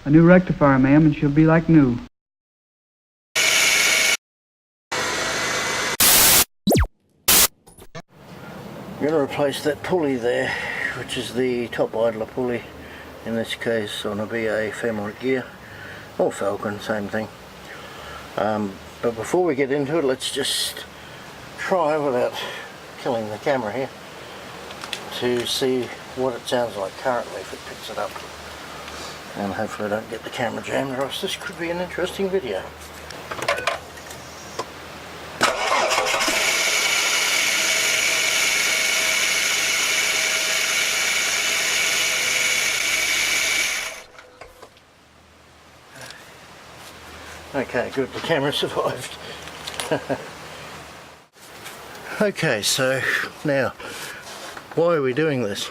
A new rectifier, ma'am, and she'll be like new. I'm going to replace that pulley there, which is the top idler pulley, in this case on a BA family gear, or Falcon, same thing. But before we get into it, let's just try, without killing the camera here, to see what it sounds like currently if it picks it up. And hopefully I don't get the camera jammed, or else this could be an interesting video. Okay, good, the camera survived. Okay, so now, why are we doing this?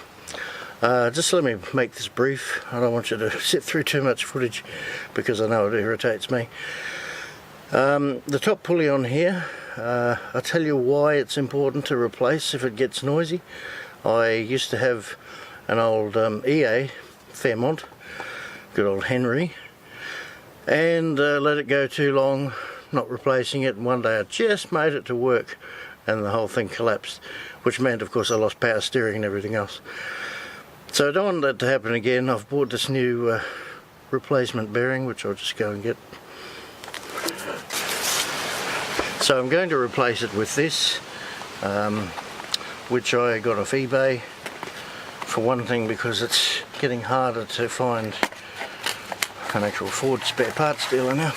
Just let me make this brief. I don't want you to sit through too much footage because I know it irritates me. The top pulley on here, I'll tell you why it's important to replace if it gets noisy. I used to have an old EA Fairmont, good old Henry, and let it go too long not replacing it, and one day I just made it to work and the whole thing collapsed, which meant of course I lost power steering and everything else. So I don't want that to happen again. I've bought this new replacement bearing, which I'll just go and get. So I'm going to replace it with this, which I got off eBay, for one thing because it's getting harder to find an actual Ford spare parts dealer now.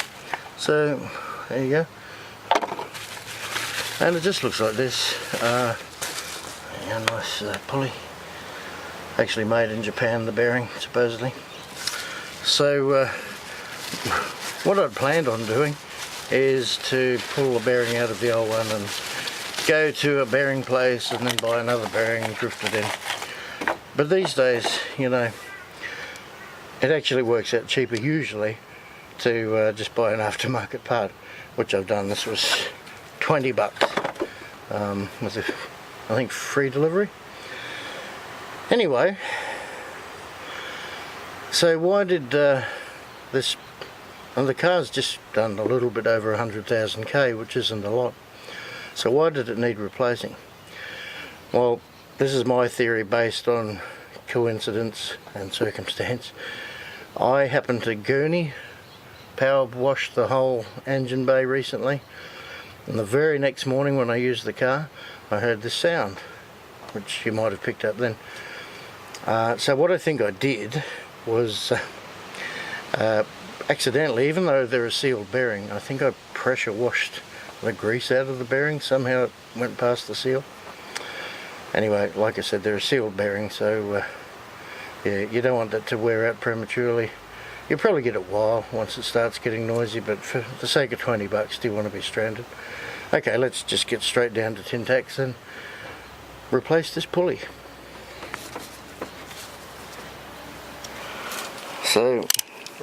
So there you go, and it just looks like this. A nice pulley, actually made in Japan, the bearing supposedly. So what I'd planned on doing is to pull the bearing out of the old one and go to a bearing place and then buy another bearing and drift it in. But these days, you know, it actually works out cheaper usually to just buy an aftermarket part, which I've done. This was 20 bucks with a, I think, free delivery. Anyway, so why did this, and the car's just done a little bit over 100,000 K, which isn't a lot, so why did it need replacing? Well, this is my theory based on coincidence and circumstance. I happened to gurney power wash the whole engine bay recently, and the very next morning when I used the car I heard this sound, which you might have picked up then. So what I think I did was accidentally, even though they're a sealed bearing, I think I pressure washed the grease out of the bearing. Somehow it went past the seal. Anyway, like I said, they're a sealed bearing, so yeah, you don't want that to wear out prematurely. You'll probably get it a while once it starts getting noisy, but for the sake of 20 bucks, do you want to be stranded? Okay, let's just get straight down to tin tacks and replace this pulley. So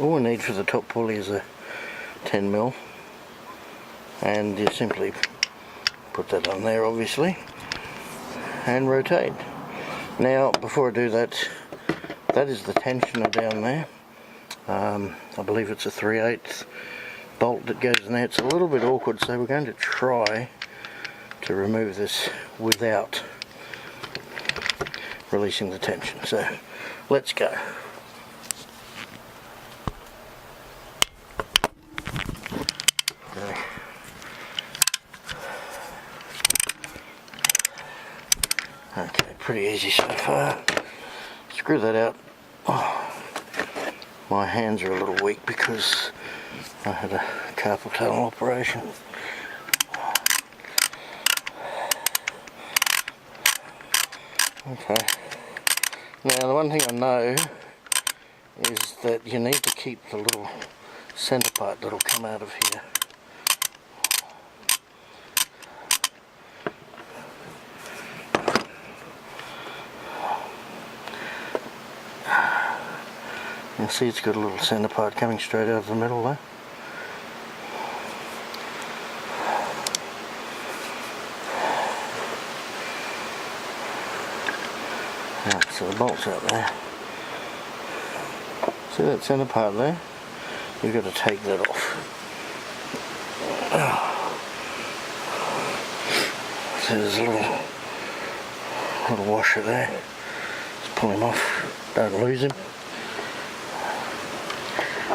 all we need for the top pulley is a 10mm, and you simply put that on there obviously and rotate. Now before I do that, that is the tensioner down there. I believe it's a 3/8 bolt that goes in there. It's a little bit awkward, so we're going to try to remove this without releasing the tension. So let's go. Okay, pretty easy so far. Screw that out. Oh, my hands are a little weak because I had a carpal tunnel operation. Okay. Now the one thing I know is that you need to keep the little centre part that'll come out of here. You can see it's got a little centre part coming straight out of the middle there. Right, so the bolt's out there. See that centre part there? You've got to take that off. So there's a little washer there. Just pull him off, don't lose him.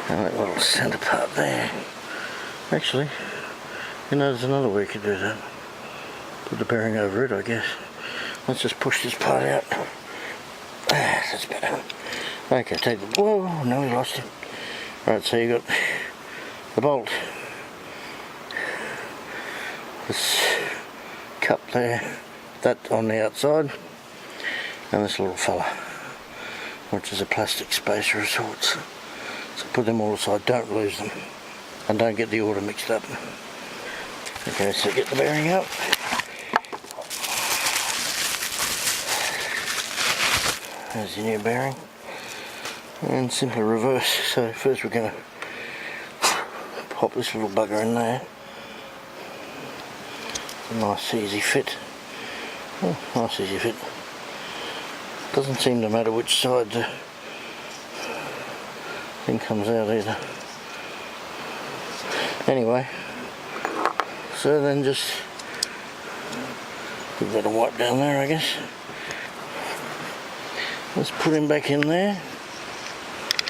And that little centre part there. Actually, you know, there's another way you could do that. Put the bearing over it, I guess. Let's just push this part out. That's better. Okay, take the... Whoa, no, we lost it. Right, so you got the bolt. This cup there, that on the outside, and this little fella, which is a plastic spacer of sorts. So put them all aside, don't lose them, and don't get the order mixed up. Okay, so get the bearing out. There's your new bearing, and simply reverse. So first we're going to pop this little bugger in there. A nice easy fit. Oh, nice easy fit. Doesn't seem to matter which side the thing comes out either. Anyway, so then just give that a wipe down there, I guess. Let's put him back in there.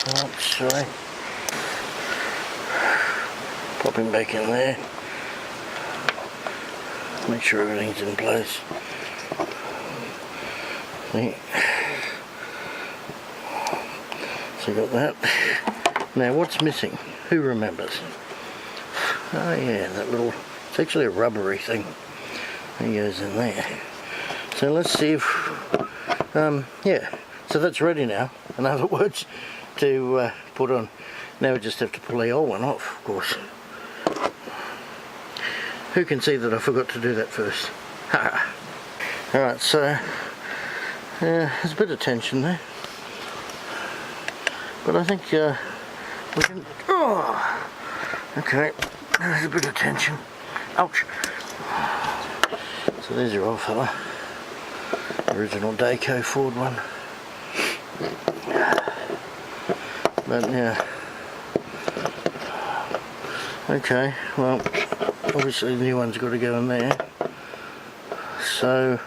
Oh, sorry. Pop him back in there. Make sure everything's in place. See? So got that. Now what's missing? Who remembers? Oh yeah, that little, it's actually a rubbery thing. It goes in there. So let's see if, yeah. So that's ready now, in other words, to put on. Now we just have to pull the old one off, of course. Who can see that I forgot to do that first? Ha! Alright, so there's a bit of tension there. But I think we can... Oh! Okay, there's a bit of tension. Ouch! So there's your old fella. Original Dayco Ford one. But yeah. Okay, well, obviously the new one's got to go in there. So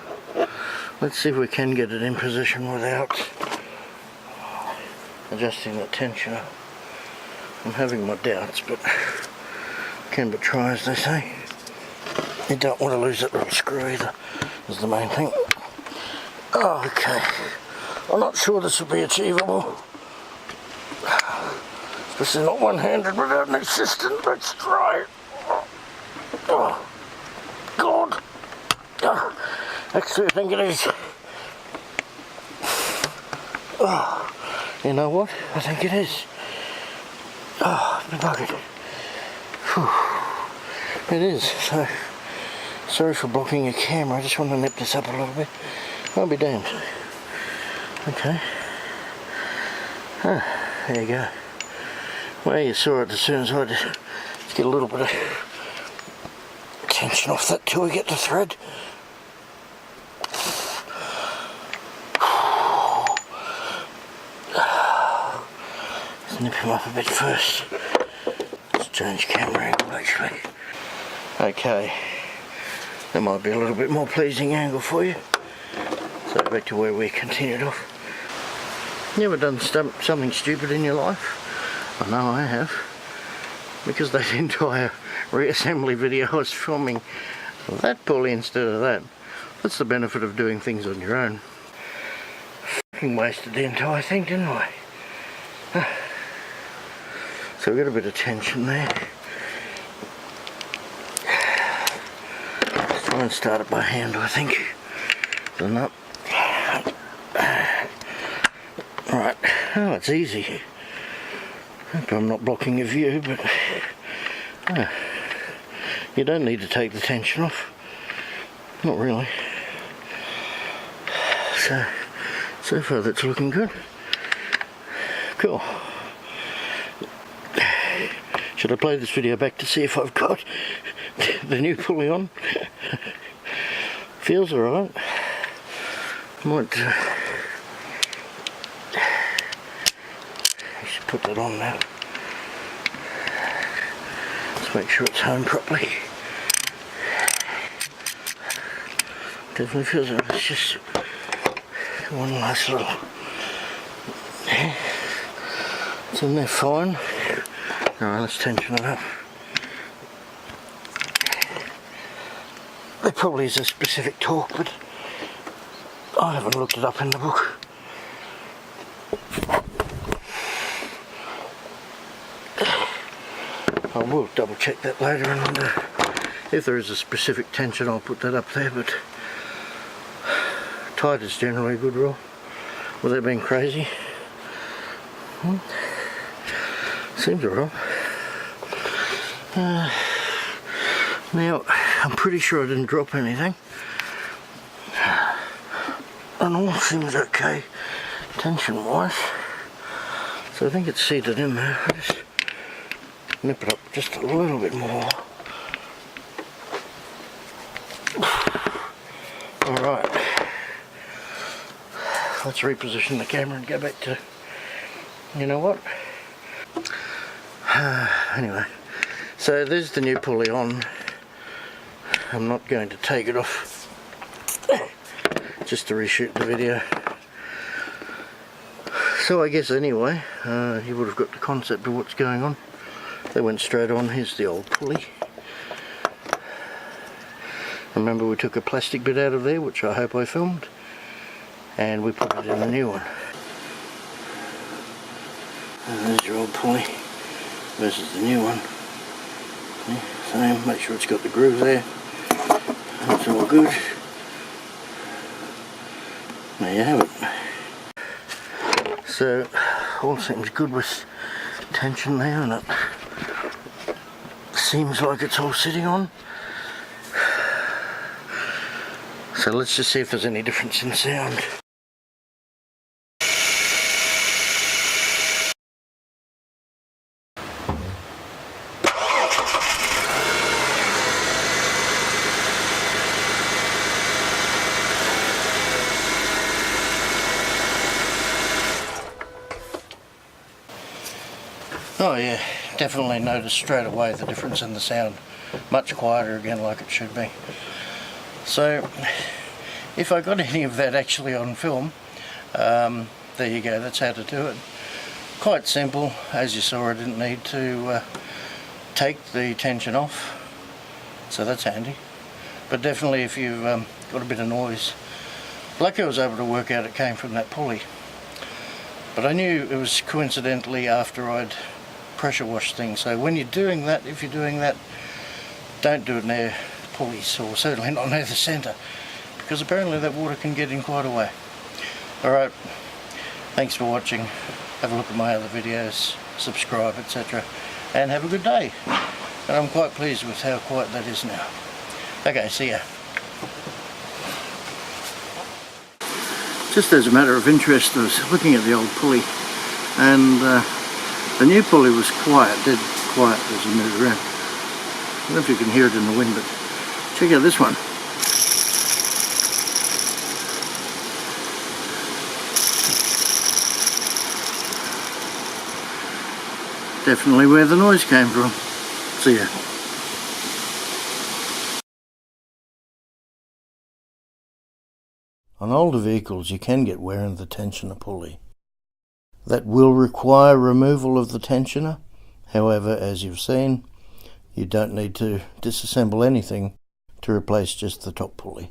let's see if we can get it in position without adjusting the tensioner. I'm having my doubts, but can but try, as they say. You don't want to lose that little screw either, is the main thing. Oh, okay. I'm not sure this will be achievable. Especially not one-handed without an assistant. Let's try it. Oh, God. Oh, actually, I think it is. Oh, you know what? I think it is. Oh, the bucket. Whew. It is. So, sorry for blocking your camera. I just want to nip this up a little bit. I'll be damned. Okay. Ah, there you go. Well, you saw it as soon as I just get a little bit of tension off that till we get the thread. Let's nip him up a bit first. Let's change camera angle actually. Okay, that might be a little bit more pleasing angle for you. So back to where we continued off. You ever done something stupid in your life? I know I have. Because that entire reassembly video I was filming that pulley instead of that. That's the benefit of doing things on your own. Fucking wasted the entire thing, didn't I? So we got a bit of tension there. Let's try and start it by hand, I think. Done up. Right. Oh, it's easy. Hope I'm not blocking your view, but you don't need to take the tension off. Not really. So far that's looking good. Cool. Should I play this video back to see if I've got the new pulley on? Feels alright. Might put that on now. Let's make sure it's home properly. Definitely feels like it's just one nice little. It's in there fine. Alright, let's tension it up. There probably is a specific torque, but I haven't looked it up in the book. I will double check that later, and if there is a specific tension I'll put that up there, but tight is generally a good rule without being crazy. Seems alright. Now, I'm pretty sure I didn't drop anything, and all seems okay tension wise, so I think it's seated in there. I'll just nip it up just a little bit more. Alright, let's reposition the camera and go back to, you know what? Anyway, so there's the new pulley on. I'm not going to take it off just to reshoot the video. So I guess anyway, you would have got the concept of what's going on. They went straight on. Here's the old pulley. Remember, we took a plastic bit out of there, which I hope I filmed, and we put it in the new one. And there's your old pulley versus the new one. Yeah, same, make sure it's got the groove there. That's all good. There you have it. So, all seems good with tension there, and it seems like it's all sitting on. So let's just see if there's any difference in sound. Oh yeah, definitely noticed straight away the difference in the sound. Much quieter again, like it should be. So, if I got any of that actually on film, there you go, that's how to do it. Quite simple. As you saw, I didn't need to take the tension off, so that's handy. But definitely if you've got a bit of noise, lucky I was able to work out it came from that pulley. But I knew it was coincidentally after I'd pressure washed things. So when you're doing that, if you're doing that, don't do it near pulleys, or certainly not near the centre, because apparently that water can get in quite a way. Alright, thanks for watching. Have a look at my other videos, subscribe, etc. and have a good day. And I'm quite pleased with how quiet that is now. Okay, see ya. Just as a matter of interest, I was looking at the old pulley, and the new pulley was quiet, dead quiet as you moved around. I don't know if you can hear it in the wind, but check out this one. Definitely where the noise came from. See ya. On older vehicles you can get wear in the tensioner pulley. That will require removal of the tensioner. However, as you've seen, you don't need to disassemble anything to replace just the top pulley.